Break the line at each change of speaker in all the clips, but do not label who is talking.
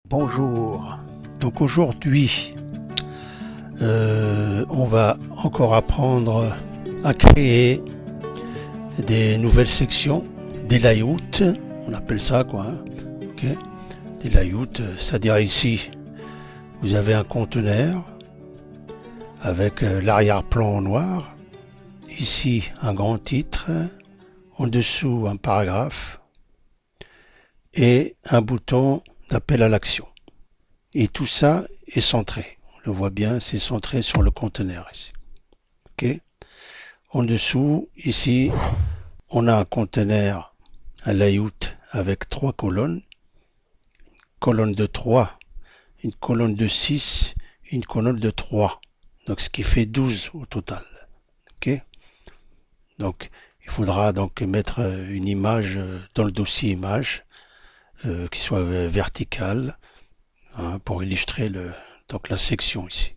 Bonjour. Donc aujourd'hui, on va encore apprendre à créer des nouvelles sections, des layouts, on appelle ça quoi, hein, ok. Des layouts, c'est-à-dire ici, vous avez un conteneur avec l'arrière-plan en noir, ici un grand titre, en dessous un paragraphe et un bouton d'appel à l'action. Et tout ça est centré. On le voit bien, c'est centré sur le conteneur ici. Ok. En dessous, ici, on a un conteneur, un layout avec 3 colonnes. Colonne de 3, une colonne de 6, une colonne de 3. Donc ce qui fait 12 au total. Ok. Donc il faudra donc mettre une image dans le dossier image qui soit verticale, hein, pour illustrer donc la section ici.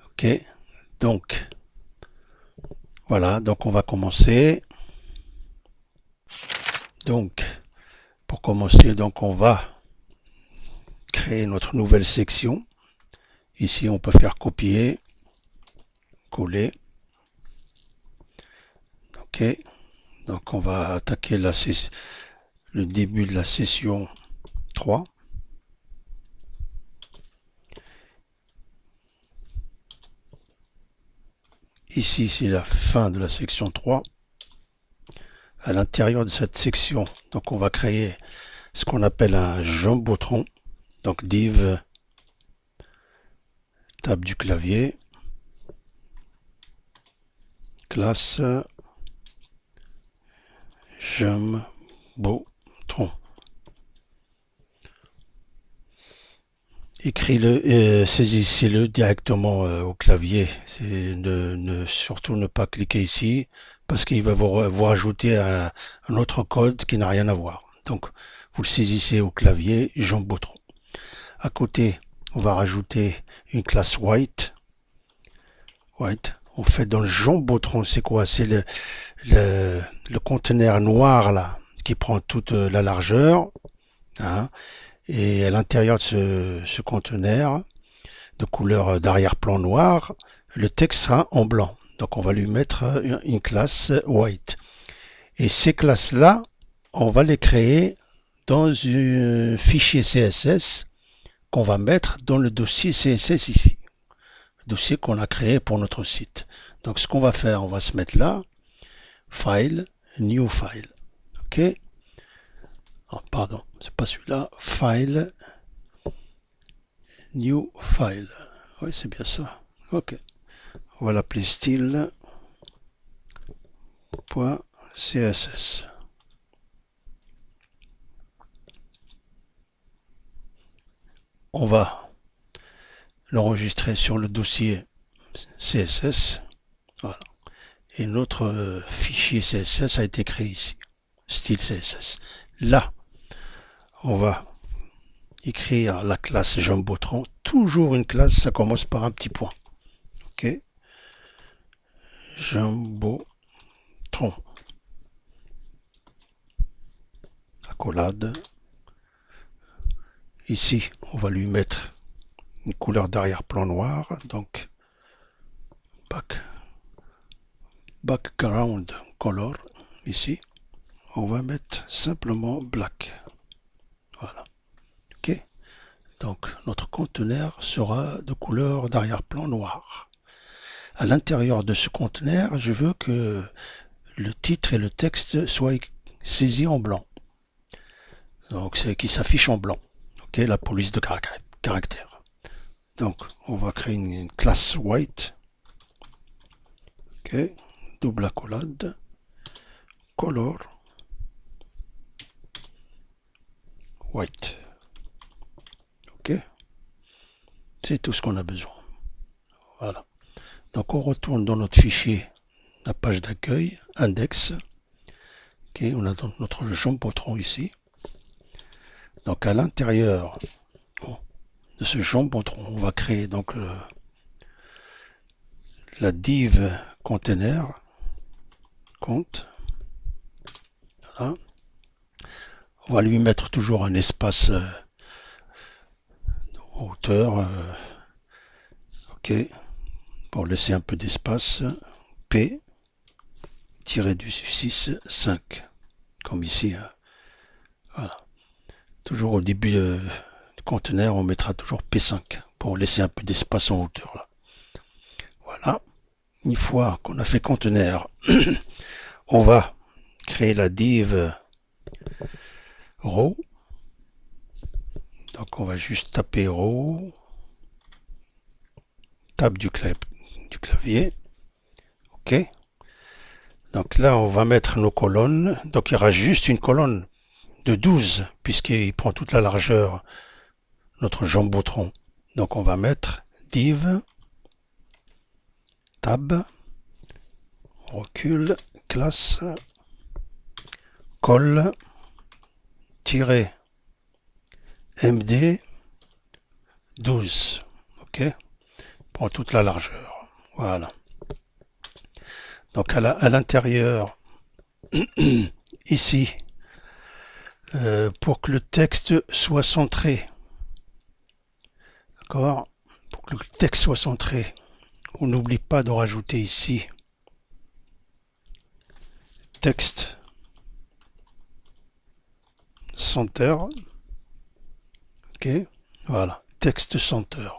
Ok. Donc voilà, donc on va commencer. Donc pour commencer, donc on va créer notre nouvelle section. Ici on peut faire copier, coller. Ok. Donc on va attaquer le début de la session 3. Ici c'est la fin de la section 3. À l'intérieur de cette section, donc on va créer ce qu'on appelle un jumbotron. Donc div table du clavier, classe jumbotron. Écris-le, saisissez-le directement au clavier. Surtout ne pas cliquer ici parce qu'il va vous rajouter un autre code qui n'a rien à voir. Donc vous le saisissez au clavier jumbotron. À côté, on va rajouter une classe white. White. En fait, dans le jumbotron, c'est quoi? C'est le conteneur noir là qui prend toute la largeur. Hein, et à l'intérieur de ce conteneur de couleur d'arrière-plan noir, le texte sera en blanc. Donc on va lui mettre une classe white. Et ces classes-là, on va les créer dans un fichier CSS qu'on va mettre dans le dossier CSS ici. Le dossier qu'on a créé pour notre site. Donc ce qu'on va faire, on va se mettre là, File, New File. Ok. Oh, pardon, c'est pas celui-là. File, New File. Oui, c'est bien ça. Ok. On va l'appeler style.css. On va l'enregistrer sur le dossier CSS. Voilà. Et notre fichier CSS a été créé ici. Style CSS. Là, on va écrire la classe jumbotron. Toujours une classe, ça commence par un petit point. Ok. Jumbotron. Accolade. Ici, on va lui mettre une couleur d'arrière-plan noir. Donc, background color. Ici, on va mettre simplement black. Voilà. Ok. Donc, notre conteneur sera de couleur d'arrière-plan noir. À l'intérieur de ce conteneur, je veux que le titre et le texte soient saisis en blanc. Donc, c'est qui s'affiche en blanc. Ok, la police de caractère. Donc, on va créer une classe white. Ok, double accolade, color white. Ok, c'est tout ce qu'on a besoin. Voilà. Donc, on retourne dans notre fichier, la page d'accueil, index. Ok, on a donc notre jumbotron ici. Donc, à l'intérieur de ce jumbotron, on va créer donc la div container compte. Voilà. On va lui mettre toujours un espace en hauteur, ok, pour laisser un peu d'espace. P, tiré du 6, 5, comme ici, hein. Voilà. Toujours au début du conteneur, on mettra toujours P5 pour laisser un peu d'espace en hauteur, là. Voilà. Une fois qu'on a fait conteneur, on va créer la div row. Donc on va juste taper row, tab du clavier, ok. Donc là on va mettre nos colonnes, donc il y aura juste une colonne de 12 puisqu'il prend toute la largeur, notre jumbotron. Donc on va mettre div, tab, recule, classe, col, tiret, md, 12, ok, prend toute la largeur, voilà. Donc à l'intérieur, ici, pour que le texte soit centré, d'accord, pour que le texte soit centré, on n'oublie pas de rajouter ici texte center, ok, voilà, texte center,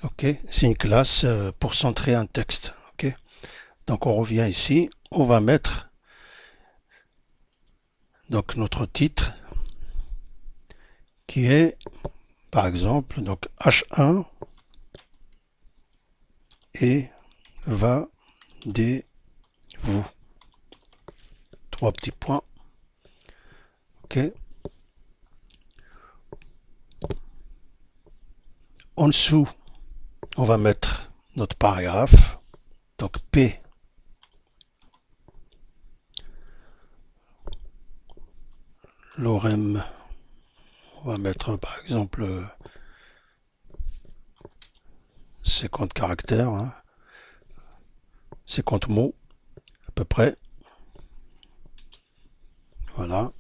ok, c'est une classe pour centrer un texte, ok. Donc on revient ici, on va mettre donc notre titre qui est par exemple donc H1 et va des vous. Trois petits points. Ok. En dessous, on va mettre notre paragraphe. Donc P. Lorem. On va mettre par exemple 50 caractères, hein, 50 mots à peu près. Voilà.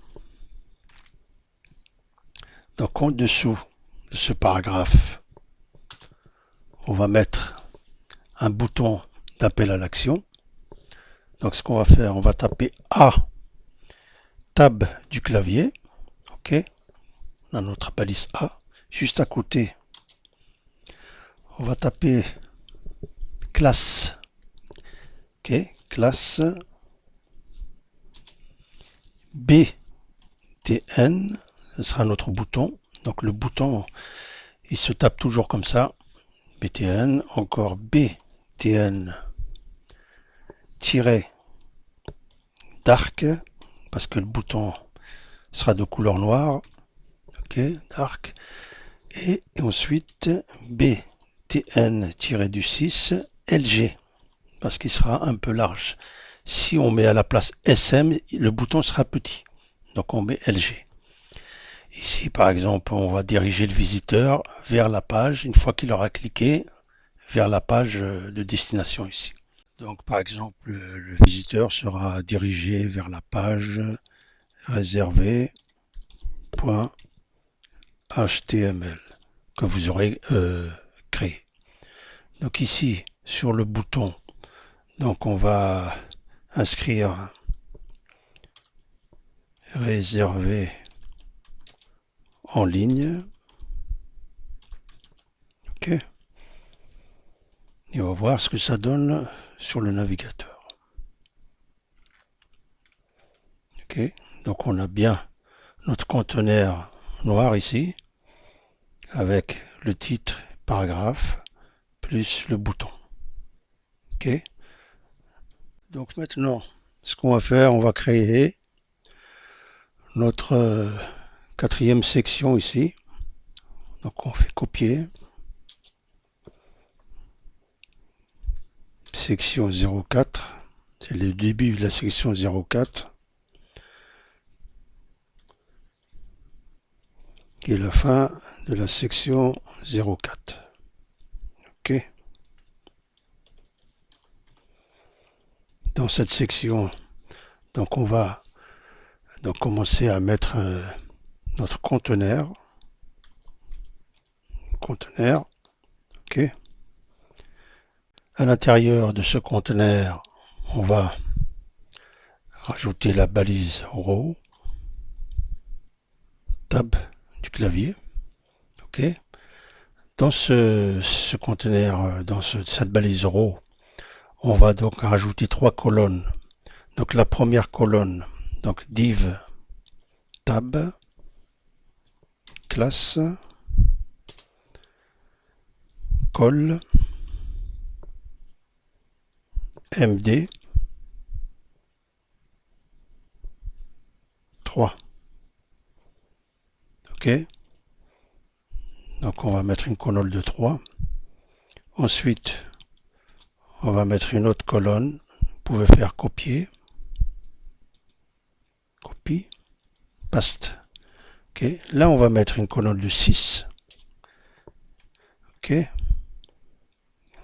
Donc en dessous de ce paragraphe, on va mettre un bouton d'appel à l'action. Donc ce qu'on va faire, on va taper A, tab du clavier, ok, on a notre balise A. Juste à côté, on va taper classe, ok, classe BTN, ce sera notre bouton. Donc le bouton, il se tape toujours comme ça, BTN, encore BTN dark, parce que le bouton sera de couleur noire, ok, dark, et ensuite BTN-du-6 LG, parce qu'il sera un peu large. Si on met à la place SM, le bouton sera petit, donc on met LG. Ici par exemple, on va diriger le visiteur vers la page, une fois qu'il aura cliqué, vers la page de destination ici. Donc par exemple, le visiteur sera dirigé vers la page réservée.html que vous aurez créé. Donc ici, sur le bouton, donc on va inscrire réservé en ligne. Ok. Et on va voir ce que ça donne sur le navigateur. Ok. Donc on a bien notre conteneur noir ici, avec le titre, paragraphe, plus le bouton. Ok. Donc maintenant, ce qu'on va faire, on va créer notre quatrième section ici. Donc on fait copier. Section 04. C'est le début de la section 04. Et la fin de la section 04. Ok. Dans cette section, donc on va donc commencer à mettre notre conteneur. Ok. À l'intérieur de ce conteneur, on va rajouter la balise row, tab du clavier. Ok. Dans ce conteneur, dans cette balise row, on va donc rajouter 3 colonnes. Donc la première colonne, donc div tab classe col md 3. Ok. Donc on va mettre une colonne de 3. Ensuite, on va mettre une autre colonne. Vous pouvez faire copier. Copie. Paste. Ok. Là, on va mettre une colonne de 6. Ok.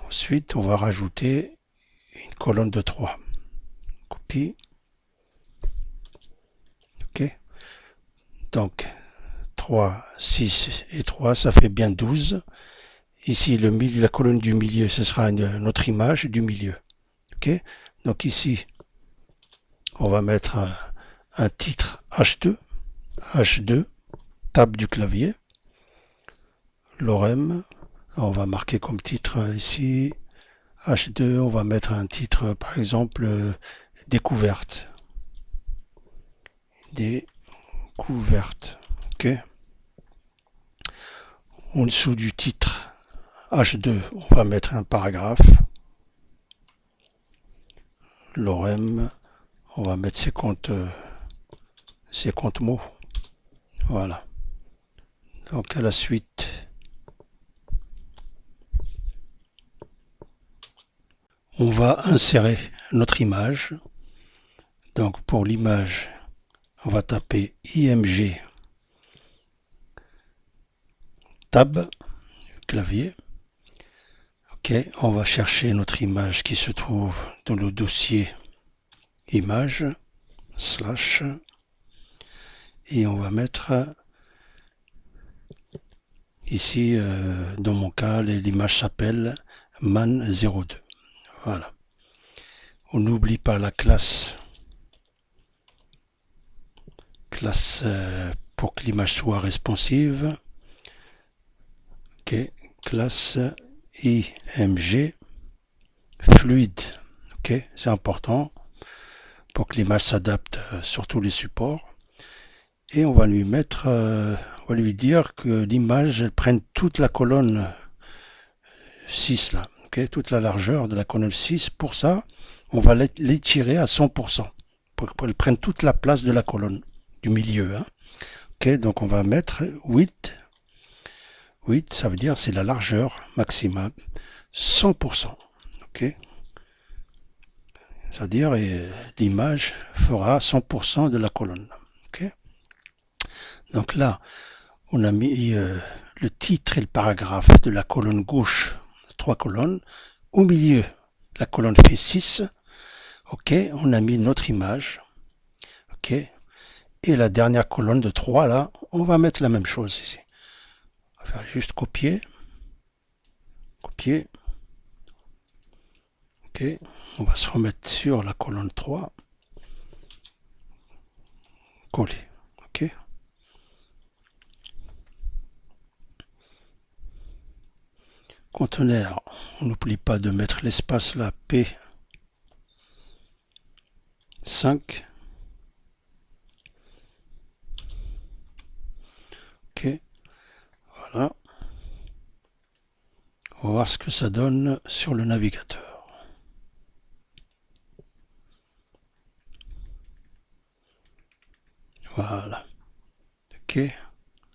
Ensuite, on va rajouter une colonne de 3. Copie. Ok. Donc, 3, 6 et 3, ça fait bien 12. Ici, le milieu, la colonne du milieu, ce sera notre image du milieu. Ok. Donc ici, on va mettre un titre H2, tab du clavier, lorem, on va marquer comme titre ici, H2, on va mettre un titre, par exemple, découverte. Découverte, ok. En dessous du titre H2, on va mettre un paragraphe. Lorem, on va mettre ses comptes mots. Voilà. Donc à la suite, on va insérer notre image. Donc pour l'image, on va taper img tab clavier. Ok, on va chercher notre image qui se trouve dans le dossier image slash et on va mettre ici dans mon cas l'image s'appelle man02. Voilà. On n'oublie pas la classe pour que l'image soit responsive. Ok, classe img fluide. Ok, c'est important pour que l'image s'adapte sur tous les supports. Et on va lui mettre, on va lui dire que l'image elle prenne toute la colonne 6 là, ok, toute la largeur de la colonne 6. Pour ça, on va l'étirer à 100% pour qu'elle prenne toute la place de la colonne du milieu. Hein. Ok, donc on va mettre 8. 8, ça veut dire c'est la largeur maximale, 100%. Ok, c'est-à-dire l'image fera 100% de la colonne. Ok. Donc là, on a mis le titre et le paragraphe de la colonne gauche, 3 colonnes. Au milieu, la colonne fait 6. Ok, on a mis notre image. Ok, et la dernière colonne de 3, là, on va mettre la même chose ici. On va faire juste copier. Copier. Ok, on va se remettre sur la colonne 3. Coller. Ok. Conteneur, on n'oublie pas de mettre l'espace là, P5. Ok, voilà. On va voir ce que ça donne sur le navigateur. Voilà. Ok,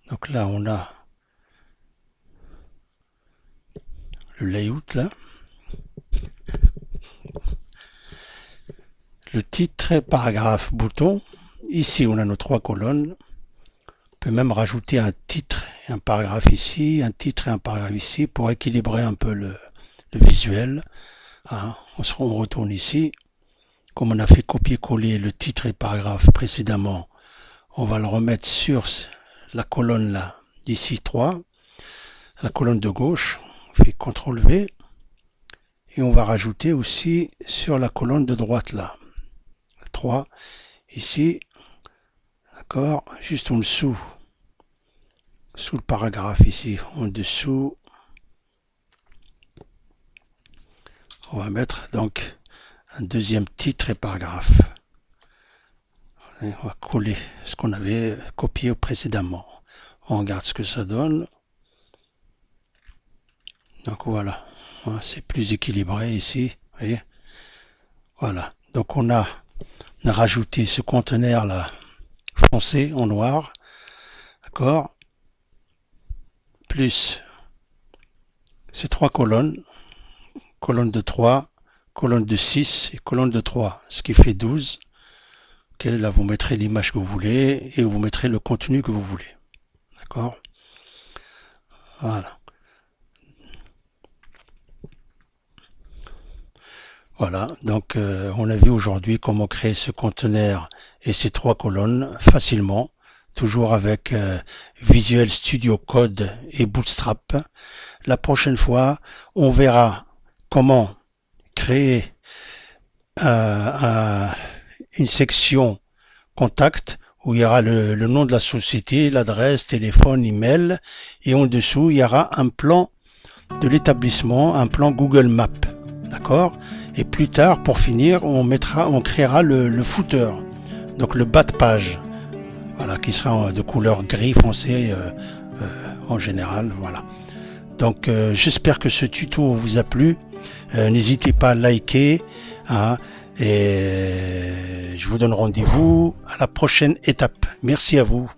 donc là on a le layout là. Le titre, paragraphe, bouton. Ici, on a nos 3 colonnes. On peut même rajouter un titre et un paragraphe ici, un titre et un paragraphe ici pour équilibrer un peu le visuel. Hein. On retourne ici. Comme on a fait copier-coller le titre et le paragraphe précédemment, on va le remettre sur la colonne là, d'ici 3, la colonne de gauche, on fait CTRL V, et on va rajouter aussi sur la colonne de droite là, 3, ici, d'accord, juste en dessous, sous le paragraphe ici, en dessous, on va mettre donc un deuxième titre et paragraphe. Et on va coller ce qu'on avait copié précédemment. On regarde ce que ça donne. Donc voilà, c'est plus équilibré ici. Vous voyez, voilà. Donc on a rajouté ce conteneur là foncé en noir, d'accord, plus ces 3 colonnes, colonne de 3, colonne de 6 et colonne de 3, ce qui fait 12. Okay, là vous mettrez l'image que vous voulez et vous mettrez le contenu que vous voulez, d'accord, voilà. Voilà, donc on a vu aujourd'hui comment créer ce conteneur et ces 3 colonnes facilement, toujours avec Visual Studio Code et Bootstrap. La prochaine fois, on verra comment créer une section contact où il y aura le nom de la société, l'adresse, téléphone, email, et en dessous, il y aura un plan de l'établissement, un plan Google Maps. D'accord? Et plus tard, pour finir, on créera le footer, donc le bas de page, voilà, qui sera de couleur gris foncé en général, voilà. Donc j'espère que ce tuto vous a plu. N'hésitez pas à liker, hein, et je vous donne rendez-vous à la prochaine étape. Merci à vous.